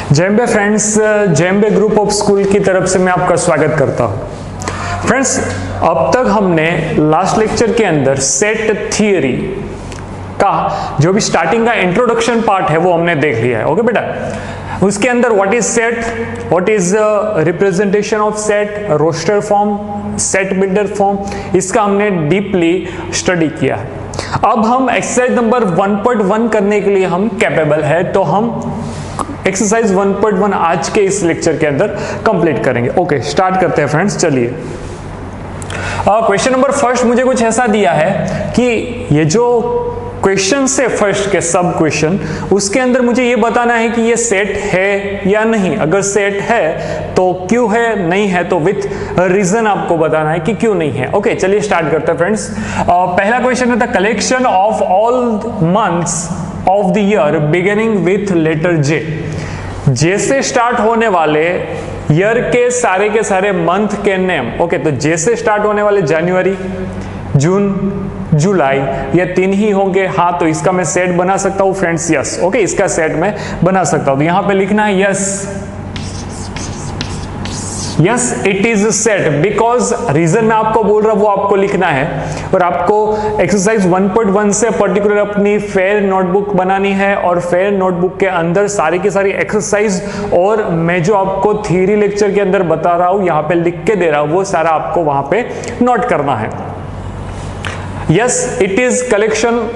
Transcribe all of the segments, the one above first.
JMB friends, JMB group of school की तरफ से मैं आपका स्वागत करता हूं। फ्रेंड्स, अब तक हमने लास्ट लेक्चर के अंदर सेट थियरी का जो भी स्टार्टिंग का इंट्रोडक्शन पार्ट है वो हमने देख लिया है। ओके बेटा, उसके अंदर what is set, what is representation of set, roster form, set builder form, इसका हमने डीपली स्टडी किया है। अब हम एक्सरसाइज नंबर 1.1 करने के लिए हम कैपेबल है, तो हम एक्सरसाइज 1.1 आज के इस लेक्चर के अंदर कंप्लीट करेंगे। ओके, स्टार्ट करते हैं फ्रेंड्स। चलिए, क्वेश्चन नंबर फर्स्ट मुझे कुछ ऐसा दिया है कि ये जो क्वेश्चन से फर्स्ट के सब क्वेश्चन, उसके अंदर मुझे ये बताना है कि ये सेट है या नहीं। अगर सेट है तो क्यों है, नहीं है तो विथ रीजन आपको बताना है कि क्यों नहीं है। ओके, चलिए स्टार्ट करते हैं फ्रेंड्स। पहला क्वेश्चन है the collection of all months of the year beginning with letter J. J से स्टार्ट होने वाले ईयर के सारे मंथ के नेम। ओके, तो जे से स्टार्ट होने वाले जनवरी, जून, जुलाई, ये तीन ही होंगे। हाँ, तो इसका मैं सेट बना सकता हूं फ्रेंड्स, यस। ओके, इसका सेट मैं बना सकता हूं। तो यहां पे लिखना है yes, yes it is set, because reason मैं आपको बोल रहा हूं वो आपको लिखना है। और आपको एक्सरसाइज 1.1 से पर्टिकुलर अपनी फेयर नोटबुक बनानी है, और फेयर नोटबुक के अंदर सारी की सारी एक्सरसाइज और मैं जो आपको थियरी लेक्चर के अंदर बता रहा हूं, यहां पे लिख के दे रहा हूं, वो सारा आपको वहां पे नोट करना है। Yes it is collection,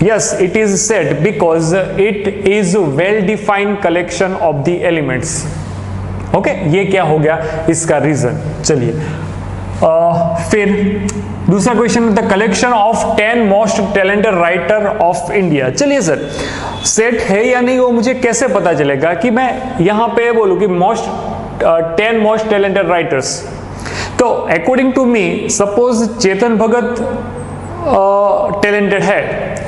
yes it is set because it is well defined collection of the elements। Okay, ये क्या हो गया इसका रीजन। चलिए, फिर दूसरा question, the collection of 10 most talented writer of India. चलिए सर, सेट है या नहीं वो मुझे कैसे पता चलेगा कि मैं यहां पे बोलूं कि 10 मोस्ट टैलेंटेड राइटर्स। तो according to me, suppose Chetan Bhagat talented है,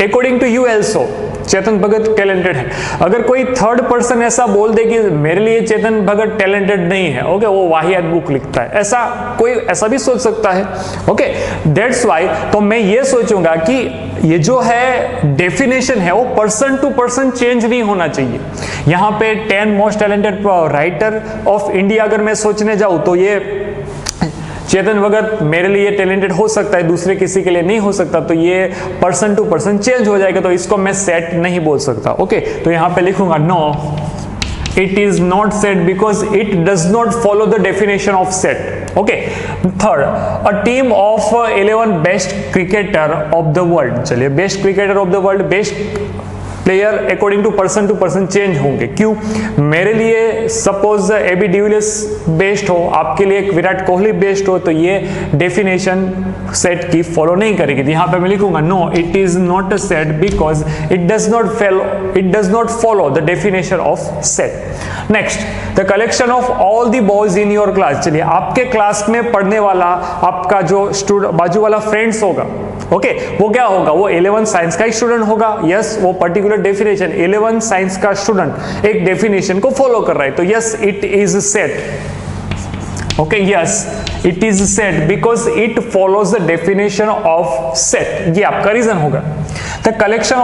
according to you also Chetan Bhagat talented है। अगर कोई थर्ड पर्सन ऐसा बोल दे कि मेरे लिए चेतन भगत टैलेंटेड नहीं है, ओके, वो वाहियात बुक लिखता है, ऐसा कोई ऐसा भी सोच सकता है। ओके, दैट्स व्हाई तो मैं ये सोचूंगा कि ये जो है डेफिनेशन है वो पर्सन टू पर्सन चेंज नहीं होना चाहिए। यहां पे 10 most talented writer of India अगर मैं सोचने जाऊं तो ये चेतन भगत मेरे लिए टैलेंटेड हो सकता है, दूसरे किसी के लिए नहीं हो सकता, तो ये पर्सन टू पर्सन चेंज हो जाएगा, तो इसको मैं सेट नहीं बोल सकता। ओके, तो यहां पे लिखूंगा no it is not set because it does not follow the definition of set. Okay, third, a team of 11 best cricketer of the world. चलिए, best cricketer of the world, best player according to person change होंगे। क्यों? मेरे लिए suppose AB de Villiers best हो, आपके लिए एक Virat Kohli best हो, तो ये डेफिनेशन सेट की फॉलो नहीं करेगी। तो यहां पे मैं लिखूंगा no it is not a set because it does not follow the definition of set. Next, the collection of all the boys in your class. चलिए, आपके क्लास में पढ़ने वाला आपका जो स्टूडेंट बाजू वाला फ्रेंड्स होगा, ओके, वो क्या होगा, वो 11 साइंस का ही स्टूडेंट होगा। यस, वो पर्टिकुलर डेफिनेशन 11 साइंस का स्टूडेंट एक डेफिनेशन को फॉलो कर रहा है, तो yes it is set. Okay, yes it is set because it follows the definition of set. ये आपका रीजन होगा। The collection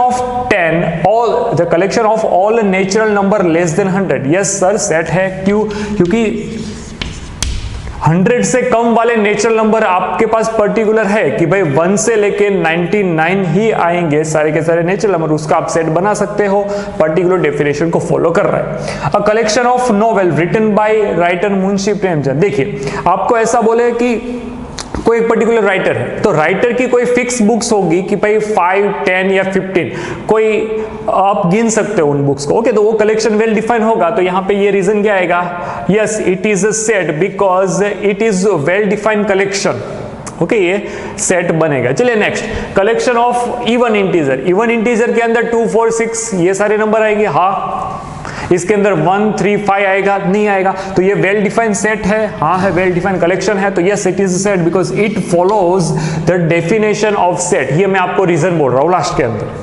of all natural number less than 100। Yes sir, set है। क्यों? क्योंकि 100 से कम वाले नेचुरल नंबर आपके पास पर्टिकुलर है कि भाई 1 से लेके 99 ही आएंगे सारे के सारे नेचुरल नंबर, उसका आप सेट बना सकते हो, पर्टिकुलर डेफिनेशन को फॉलो कर रहा है। A collection of novel written by writer Munshi Premchand. देखिए, आपको ऐसा बोले कि कोई एक पर्टिकुलर राइटर है, तो राइटर की कोई फिक्स बुक्स होगी कि भाई 5, 10 या 15, कोई आप गिन सकते हो उन बुक्स को। ओके, तो वो कलेक्शन वेल डिफाइन होगा, तो यहां पे ये रीजन क्या आएगा, yes it is a set because it is well defined collection. Okay, ये सेट बनेगा। चलिए next, collection of even integer. Even integer के अंदर 2, 4, 6 ये सारे नंबर आएंगे। हाँ, इसके अंदर 1, 3, 5 आएगा? नहीं आएगा। तो ये वेल डिफाइंड सेट है? हाँ है, वेल डिफाइंड कलेक्शन है, तो yes it is set because it follows the definition of set. ये मैं आपको रीजन बोल रहा हूं लास्ट के अंदर।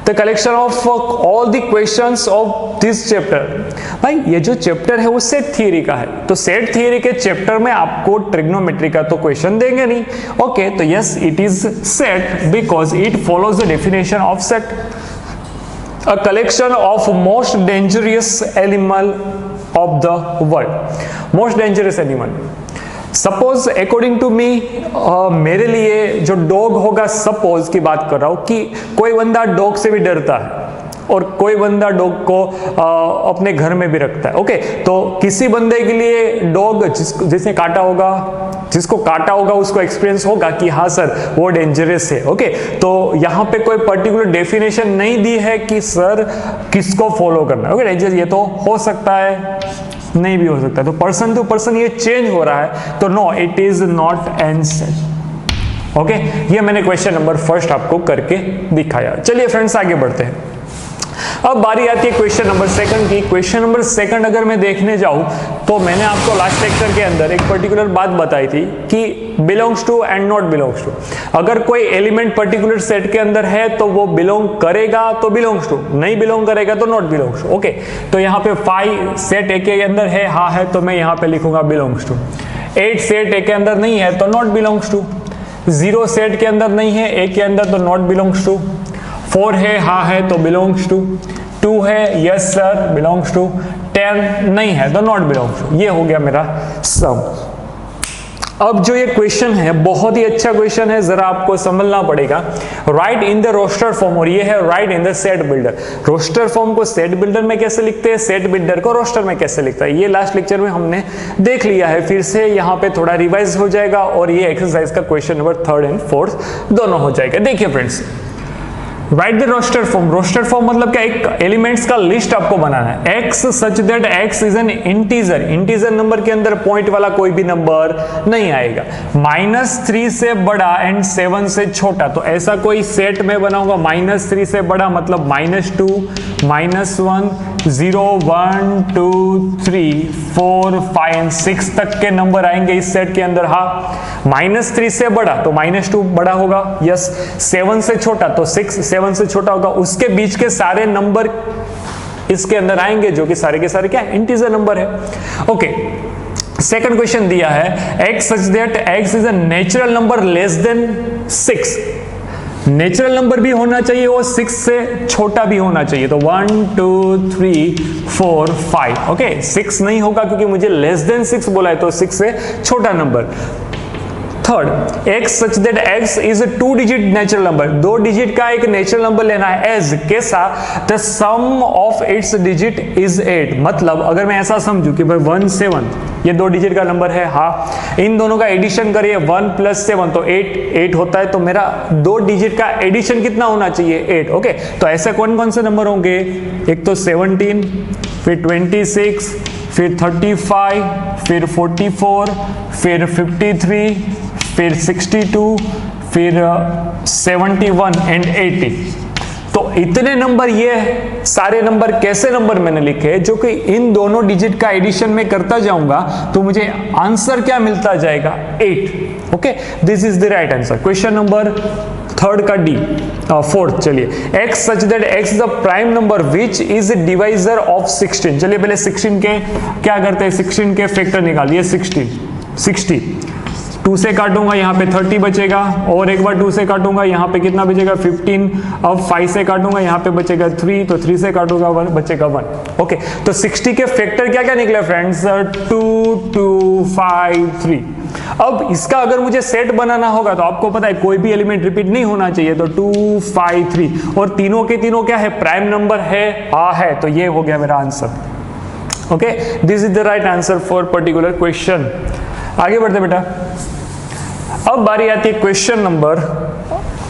The collection of all the questions of this chapter. भाई ये जो चैप्टर है वो सेट थियरी का है, तो सेट थियरी के चैप्टर में आपको ट्रिग्नोमेट्री का तो क्वेश्चन देंगे नहीं। ओके, तो yes it is set because it follows the definition of set. A collection of most dangerous animal of the world. Most dangerous animal, suppose according to me, मेरे लिए जो डॉग होगा, suppose की बात कर रहा हूं कि कोई बंदा डॉग से भी डरता है और कोई बंदा डॉग को अपने घर में भी रखता है। ओके, तो किसी बंदे के लिए डॉग जिसने काटा होगा, जिसको काटा होगा उसको एक्सपीरियंस होगा कि हाँ सर वो डेंजरस है। ओके, तो यहाँ पे कोई पर्टिकुलर डेफिनेशन नहीं दी है कि सर किसको फॉलो करना है। ओके, डेंजरस ये तो हो सकता है, नहीं भी हो सकता है, तो पर्सन टू पर्सन ये चेंज हो रहा है, तो no it is not answer. Okay, ये मैंने क्वेश्चन नंबर फर्स्ट आपको करके दिखाया। चलिए फ्रेंड्स आगे बढ़ते हैं। अब बारी आती है क्वेश्चन नंबर सेकंड की। क्वेश्चन नंबर सेकंड अगर मैं देखने जाऊं तो मैंने आपको लास्ट लेक्चर के अंदर एक पर्टिकुलर बात बताई थी कि belongs to and not belongs to. अगर कोई एलिमेंट पर्टिकुलर सेट के अंदर है तो वो बिलोंग करेगा तो बिलोंग्स टू, नहीं बिलोंग करेगा तो नॉट बिलोंग्स टू। ओके, तो यहाँ पे 5 सेट ए के अंदर है, हाँ है, तो मैं यहाँ पे लिखूंगा बिलोंग्स टू। 8 सेट ए के अंदर नहीं है तो नॉट बिलोंग्स टू। 0 सेट के अंदर नहीं है ए के अंदर तो नॉट बिलोंग्स टू। 4 है, हाँ है, तो बिलोंग्स टू। 2 है, यस सर, बिलोंग्स टू। 10 नहीं है तो नॉट बिलोंग्स टू। ये हो गया मेरा सम। अब जो ये क्वेश्चन है बहुत ही अच्छा क्वेश्चन है, जरा आपको समझना पड़ेगा। Right in the roster form, और ये है right in the set builder. Roster form को सेट बिल्डर में कैसे लिखते हैं, सेट बिल्डर को रोस्टर में कैसे लिखता है, ये लास्ट लेक्चर में हमने देख लिया है। फिर से यहाँ पे थोड़ा रिवाइज हो जाएगा और ये एक्सरसाइज का question number 3rd and 4th दोनों हो जाएगा। देखिए friends, right the roster form. Roster form मतलब क्या, एक एलिमेंट्स का लिस्ट आपको बनाना है। X such that x is an integer, integer number के अंदर पॉइंट वाला कोई भी नंबर नहीं आएगा। -3 से बड़ा एंड 7 से छोटा, तो ऐसा कोई सेट में बनाऊंगा। -3 से बड़ा मतलब -2, -1, 0, 1, 2, 3, 4, 5 एंड 6 तक के नंबर आएंगे इस सेट के अंदर। हाँ, -3 से बड़ा तो -2 बड़ा होगा, यस। 7 से छोटा तो 6 7 से छोटा होगा। उसके बीच के सारे नंबर इसके अंदर आएंगे जो कि सारे के सारे क्या है, इंटीजर नंबर है। ओके, सेकंड क्वेश्चन दिया है x such that x is a natural number less than 6। Natural number भी होना चाहिए और 6 से छोटा भी होना चाहिए। तो 1, 2, 3, 4, 5। ओके, 6 नहीं होगा क्योंकि मुझे लेस देन 6 बोला है, तो 6 से छोटा number. Third, x such that x is 2 digit natural number. 2 digit का एक नेचुरल नंबर लेना है। एज कैसा, the sum of its digit is 8। मतलब अगर मैं ऐसा समझूं कि भाई 1, 7 ये 2 डिजिट का नंबर है, हाँ, इन दोनों का एडिशन करिए 1 + 7 तो 8 होता है। तो मेरा 2 डिजिट का एडिशन कितना होना चाहिए, 8। ओके, तो ऐसे कौन कौन से नंबर होंगे, एक तो 17, फिर 26, फिर 35, फिर 44, फिर 53, फिर 62, फिर 71 एंड 80। तो इतने नंबर, ये सारे नंबर कैसे नंबर मैंने लिखे जो कि इन दोनों डिजिट का एडिशन में करता जाऊंगा तो मुझे आंसर क्या मिलता जाएगा, 8। Okay, this is the right answer. Question number 3rd का डी। 4th, चलिए, x such that x is the prime number which is divisor of 16। चलिए पहले 16 के क्या करते हैं, 16 के फैक्टर निकालिए। 60 2 से काटूंगा यहाँ पे 30 बचेगा, और एक बार 2 से काटूंगा यहाँ पे कितना बचेगा, 15। अब 5 से काटूंगा यहाँ पे बचेगा 3, तो 3 से काटूंगा 1 बचेगा 1। ओके, तो 60 के फैक्टर क्या क्या निकले फ्रेंड्स, 2, 2, 5, 3। अब इसका अगर मुझे सेट बनाना होगा तो आपको पता है कोई भी एलिमेंट रिपीट नहीं होना चाहिए, तो 2, 5, 3, और तीनों के तीनों क्या है, प्राइम नंबर है, हाँ है, तो ये हो गया मेरा answer. Okay, this is the right answer for particular question. आगे बढ़ते बेटा। अब बारी आती है क्वेश्चन नंबर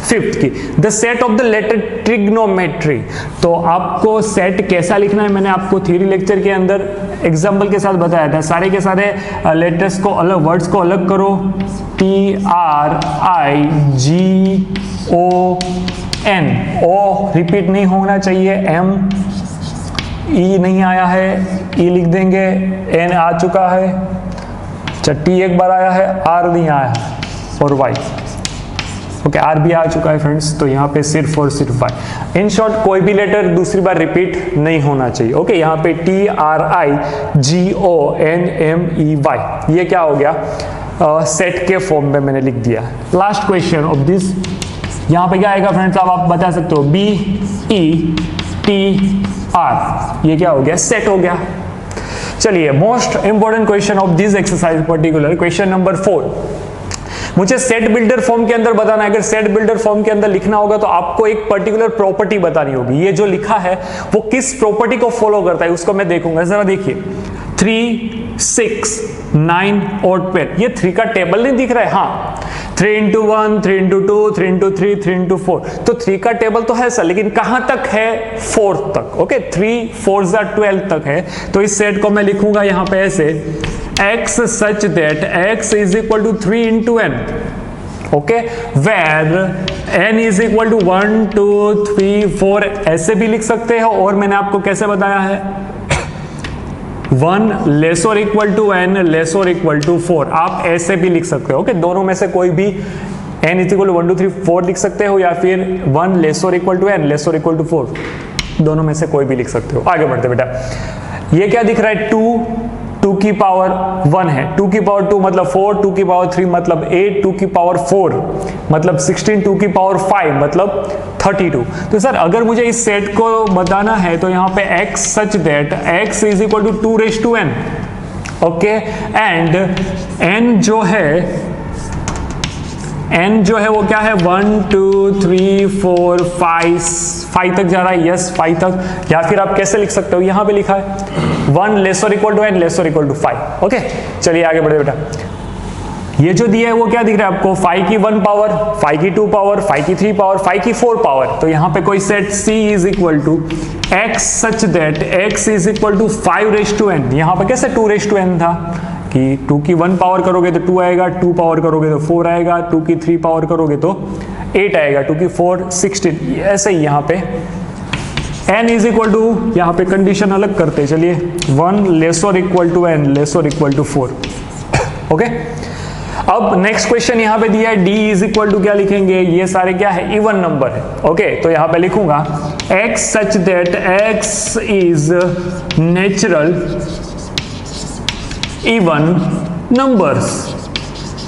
5th की, the set of the letter trigonometry. तो आपको सेट कैसा लिखना है मैंने आपको थ्योरी लेक्चर के अंदर एग्जांपल के साथ बताया था। सारे के सारे लेटर्स को अलग, वर्ड्स को अलग करो, TRIGON, ओ रिपीट नहीं होना चाहिए, M E नहीं आया है, E लिख देंगे, N आ चुका है, T एक बार आया है, R नहीं आया है, और Y। ओके, R भी आ चुका है फ्रेंड्स, तो यहाँ पे सिर्फ और सिर्फ Y। इन शॉर्ट कोई भी लेटर दूसरी बार रिपीट नहीं होना चाहिए। ओके, यहाँ पे TRIGONMEY, ये क्या हो गया, सेट के फॉर्म में मैंने लिख दिया। लास्ट क्वेश्चन ऑफ दिस, यहाँ पे क्या आएगा फ्रेंड्स, अब आप बता सकते हो, BETTY TR, ये क्या हो गया, सेट हो गया। चलिए most important question of this exercise, particular question number 4। मुझे सेट बिल्डर फॉर्म के अंदर बताना है। अगर सेट बिल्डर फॉर्म के अंदर लिखना होगा तो आपको एक पर्टिकुलर प्रॉपर्टी बतानी होगी। ये जो लिखा है वो किस प्रॉपर्टी को फॉलो करता है उसको मैं देखूंगा। जरा देखिए 3, 6, 9 और 12, ये 3 का टेबल नहीं दिख रहा है? हाँ, 3 into 1, 3 into 2, 3 into 3, 3 into 4, तो 3 का टेबल तो है सर, लेकिन कहां तक है? 4 तक। ओके, 3 4s are 12 तक है। तो इस सेट को मैं लिखूंगा यहां पे ऐसे, x such that x is equal to 3 into n, okay, where n is equal to 1 2 3 4, ऐसे भी लिख सकते हो। और मैंने आपको कैसे बताया है, 1 लेस और इक्वल टू n लेस और इक्वल टू 4, आप ऐसे भी लिख सकते हो। ओके, दोनों में से कोई भी, n इज इक्वल टू 1 2 3 4 लिख सकते हो, या फिर 1 लेस और इक्वल टू n लेस और इक्वल टू 4, दोनों में से कोई भी लिख सकते हो। आगे बढ़ते बेटा, ये क्या दिख रहा है, 2 की पावर 1 है, 2 की पावर 2 मतलब 4, 2 की पावर 3 मतलब 8, 2 की पावर 4 मतलब 16, 2 की पावर 5 मतलब 32। तो सर अगर मुझे इस सेट को बताना है तो यहाँ पे x such that x is equal to 2 raise to n, okay, and n जो है वो क्या है, 1 2 3 4 5 तक जा रहा है, यस 5 तक। या फिर आप कैसे लिख सकते हो, यहां पे लिखा है 1 लेस और इक्वल टू n लेस और इक्वल टू 5। ओके, चलिए आगे बढ़े बेटा। ये जो दिया है वो क्या दिख रहा है आपको, 5 की 1 पावर, 5 की 2 पावर, 5 की 3 पावर, 5 की 4 पावर। तो यहाँ पे कोई set C is equal to x such that x is equal to 5 raise to n। यहाँ पे कैसे 2 रेज़ टू n था कि 2 की 1 पावर करोगे तो 2 आएगा, 2 पावर करोगे तो 4 आएगा, 2 की 3 पावर करोगे तो 8 आएगा, 2 की 4 16, ऐसे ही यहाँ पे n इज इक्वल टू, यहाँ पे कंडीशन अलग करते चलिए, 1 लेस और इक्वल टू n लेस और इक्वल टू 4। ओके, अब नेक्स्ट क्वेश्चन यहाँ पे दिया है, d इज इक्वल टू क्या लिखेंगे, ये सारे क्या है, इवन नंबर है। ओके, तो यहाँ पे लिखूंगा x such that x is natural even numbers.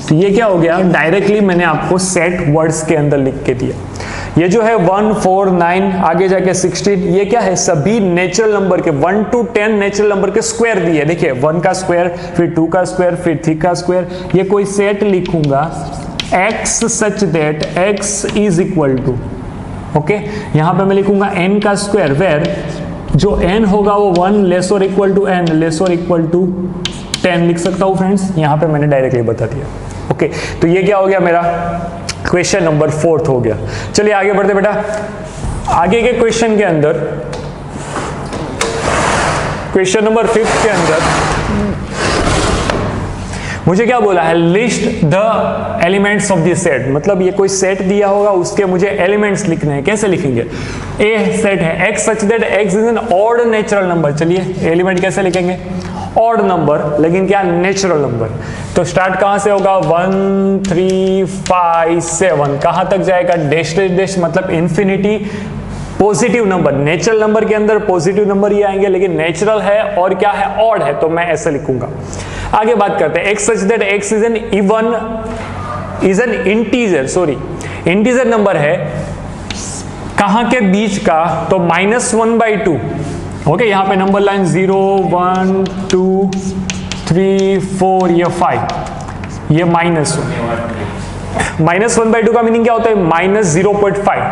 तो ये क्या हो गया, डायरेक्टली मैंने आपको सेट वर्ड्स के अंदर लिख के दिया। ये जो है 1 4 9 आगे जाके 16, ये क्या है, सभी नेचुरल नंबर के 1 to 10 नेचुरल नंबर के स्क्वायर दिए। देखिए 1 का स्क्वायर, फिर 2 का स्क्वायर, फिर 3 का स्क्वायर। ये कोई सेट लिखूंगा x such that x is equal to, okay, यहां पे मैं लिखूंगा n का स्क्वायर, वेर जो n होगा वो 1 लेस और इक्वल टू n लेस और इक्वल टू 10 लिख सकता हूं फ्रेंड्स। यहां पे मैंने डायरेक्टली बता दिया। ओके, तो ये क्या हो गया, मेरा क्वेश्चन नंबर 4 हो गया। चलिए आगे बढ़ते बेटा। आगे के क्वेश्चन के अंदर, क्वेश्चन नंबर 5 के अंदर मुझे क्या बोला है, list the elements of this set. मतलब ये कोई सेट दिया होगा, उसके मुझे एलिमेंट्स लिखने हैं। कैसे लिखेंगे, ए सेट है x such that x is an odd natural number. चलिए एलिमेंट कैसे लिखेंगे, ऑड नंबर, लेकिन क्या, नेचुरल नंबर। तो स्टार्ट कहां से होगा, 1 3 5 7, कहां तक जाएगा, डैश डैश डैश मतलब infinity. Positive number, natural number के अंदर पॉजिटिव नंबर ही आएंगे, लेकिन नेचुरल है और क्या है, ऑड है, तो मैं ऐसे लिखूंगा। आगे बात करते हैं, x such that x is an even, is an integer, sorry integer number है, कहां के बीच का, तो -1/2। ओके, यहाँ पे नंबर लाइन 0 1 2 3 4, ये 5, ये -1/2 का मीनिंग क्या होता है, -0.5।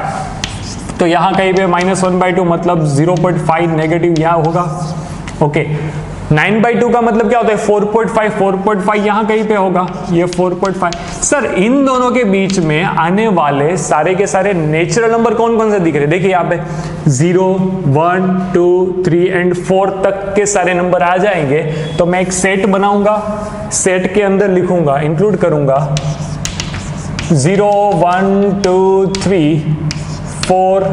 तो यहाँ कहीं पे -1/2 मतलब 0.5 नेगेटिव यहाँ होगा। ओके, 9/2 का मतलब क्या होता है, 4.5, 4.5 यहाँ कहीं पे होगा, ये 4.5। सर इन दोनों के बीच में आने वाले सारे के सारे नेचुरल नंबर कौन कौन से दिख रहे हैं, देखिए यहाँ पे 0 1 2 3 एंड 4 तक के सारे नंबर आ जाएंगे। तो मैं एक सेट बनाऊंगा, सेट के अंदर लिखूंगा, इंक्लूड करूंगा 0 1 2 3 4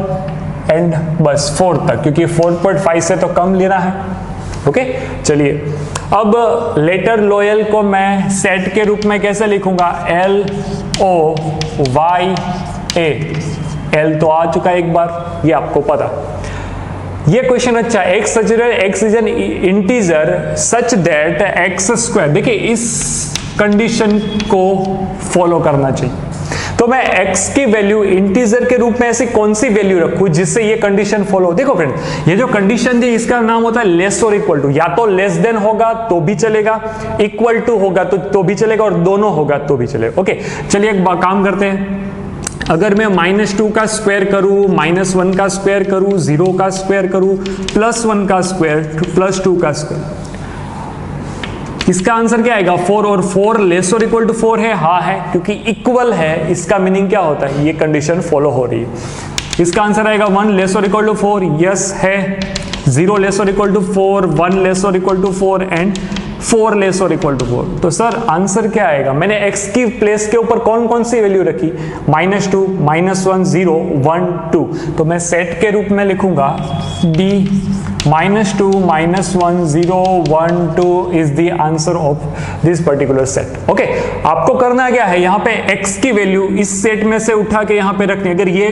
एंड बस 4 तक, क्योंकि 4.5 से तो कम लेना है। ओके, चलिए अब लेटर लोयल को मैं सेट के रूप में कैसे लिखूंगा, LOYA। L तो आ चुका है एक बार, ये आपको पता। ये क्वेश्चन अच्छा है, x is an integer such that x square. देखिए इस कंडीशन को फॉलो करना चाहिए, तो मैं x की वैल्यू इंटीजर के रूप में ऐसी कौन सी वैल्यू रखूं जिससे ये कंडीशन फॉलो। देखो फ्रेंड, ये जो कंडीशन थी इसका नाम होता है लेस और इक्वल टू। या तो लेस देन होगा तो भी चलेगा, इक्वल टू होगा तो भी चलेगा, और दोनों होगा तो भी चलेगा। ओके, चलिए एक काम करते हैं। अगर मैं -2 का स्क्वायर करूं, -1 का स्क्वायर करूं, 0 का स्क्वायर करूं, +1 का स्क्वायर, +2 का स्क्वायर, इसका आंसर क्या आएगा? 4। और 4 लेस और इक्वल टू 4 है? हाँ है, क्योंकि इक्वल है। इसका मीनिंग क्या होता है? ये कंडीशन फॉलो हो रही है। इसका आंसर आएगा 1 लेस और इक्वल टू 4। यस है। 0 लेस और इक्वल टू 4, 1 लेस और इक्वल टू 4 एंड 4 लेस और इक्वल टू 4। तो सर आंसर क्या आएगा? मैंने x की प्लेस के ऊपर कौन कौन सी वैल्यू रखी? -2, -1, 0, 1, 2। तो मैं सेट के रूप में लिखूंगा D -2, -1, 0, 1, 2 is the answer of this particular set. Okay, आपको करना क्या है? यहाँ पे x की वैल्यू इस सेट में से उठा के यहाँ पे रखनी है। अगर ये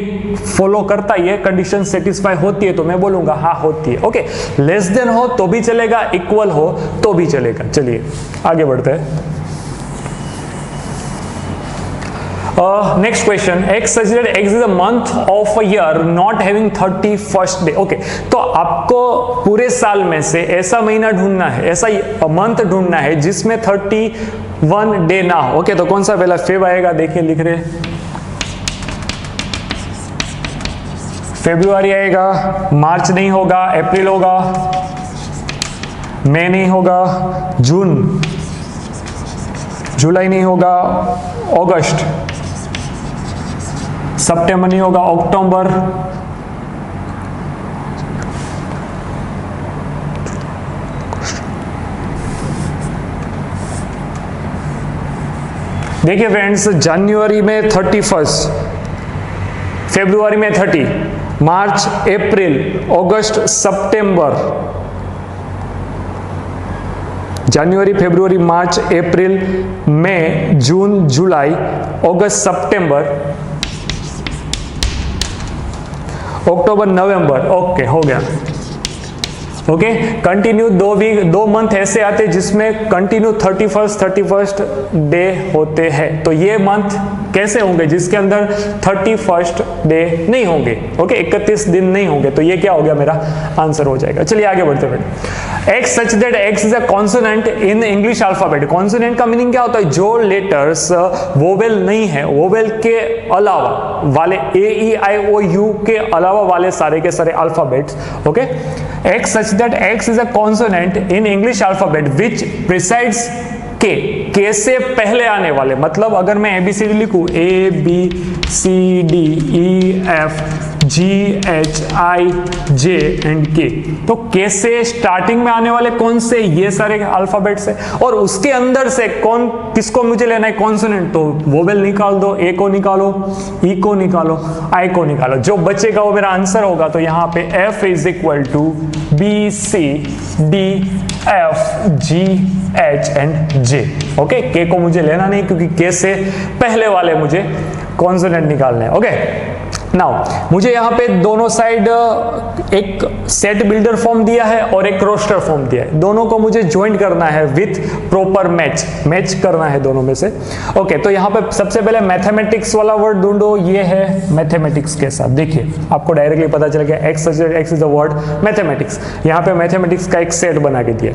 फॉलो करता है, ये कंडीशन सेटिस्फाई होती है, तो मैं बोलूंगा हाँ होती है। ओके, लेस देन हो तो भी चलेगा, इक्वल हो तो भी चलेगा। चलिए आगे बढ़ते हैं। Next question, x such that x is a month of a year not having 31st day। Okay, तो आपको पूरे साल में से ऐसा महीना ढूंढना है, ऐसा मंथ ढूंढना है जिसमें 31 डे ना हो। ओके, तो कौन सा पहला? फेब आएगा। देखिए लिख रहे, फेब्रुआरी आएगा, मार्च नहीं होगा, अप्रैल होगा, मई नहीं होगा, जून, जुलाई नहीं होगा, अगस्त, सितंबर नहीं होगा, अक्टूबर, देखिए फ्रेंड्स, जनवरी में 31, फरवरी में 30, मार्च, अप्रैल, अगस्त, सितंबर, जनवरी, फरवरी, मार्च, अप्रैल, मई, जून, जुलाई, अगस्त, सितंबर, अक्टूबर, नवंबर। ओके, हो गया। ओके, कंटिन्यू दो मंथ ऐसे आते हैं जिसमें कंटिन्यू 31st डे होते हैं। तो ये मंथ कैसे होंगे? जिसके अंदर 31st डे नहीं होंगे। ओके, 31 दिन नहीं होंगे। तो ये क्या हो गया? मेरा आंसर हो जाएगा। चलिए आगे बढ़ते हैं। x such that x is a consonant in English alphabet। Consonant का मीनिंग क्या होता है? जो लेटर्स वोवेल नहीं है, वोवेल के अलावा वाले A-E-I-O-U के अलावा वाले सारे के सारे alphabets. Okay, x such that x is a consonant in English alphabet which precedes के से पहले आने वाले। मतलब अगर मैं ABCD लिखूं, ABCDEFGHIJ एंड K, तो K से स्टार्टिंग में आने वाले कौन से? ये सारे अल्फाबेट्स है। और उसके अंदर से कौन किसको मुझे लेना है? कॉन्सोनेंट। तो वोवेल निकाल दो, A को निकालो, E को निकालो, I को निकालो, जो बचेगा वो मेरा आंसर होगा। तो यहाँ पे F is equal to BCDFGH and J। Okay, K को मुझे लेना नहीं क्योंकि K से पहले वाले मुझे कॉन्सोनेंट निकालने हैं। ओके, नाउ मुझे यहाँ पे दोनों साइड एक सेट बिल्डर फॉर्म दिया है और एक रोस्टर फॉर्म दिया है। दोनों को मुझे ज्वाइन करना है विथ प्रॉपर मैच करना है दोनों में से। ओके, तो यहाँ पे सबसे पहले मैथमेटिक्स वाला वर्ड ढूंढो। ये है मैथमेटिक्स के साथ। देखिए आपको डायरेक्टली पता चल गया, x is the word mathematics. यहाँ पे मैथमेटिक्स का एक सेट बना के दिया।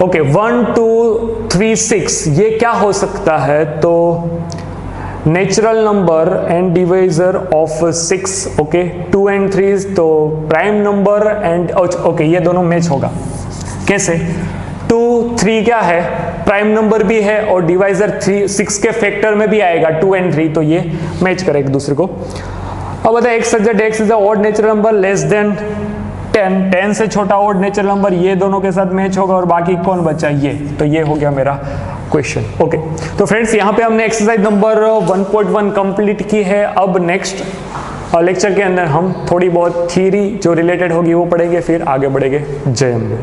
ओके, 1 2 3 6 ये क्या हो सकता है? तो natural number and divisor of 6। Okay, 2 and 3 तो प्राइम नंबर एंड ओके, ये दोनों मैच होगा। कैसे? 2 3 क्या है? प्राइम नंबर भी है और डिवाइजर 6 के फैक्टर में भी आएगा 2 and 3, तो ये मैच करे एक दूसरे को। अब बताए x such that x is a odd natural number less than 10 से छोटा ऑड नेचुरल नंबर, ये दोनों के साथ मैच होगा। और बाकी कौन बचा? ये। तो ये हो गया मेरा क्वेश्चन। ओके, तो फ्रेंड्स यहाँ पे हमने एक्सरसाइज नंबर 1.1 कंप्लीट की है। अब नेक्स्ट लेक्चर के अंदर हम थोड़ी बहुत थ्योरी जो रिलेटेड होगी वो पढ़ेंगे, फिर आगे बढ़ेंगे। जय हिंद।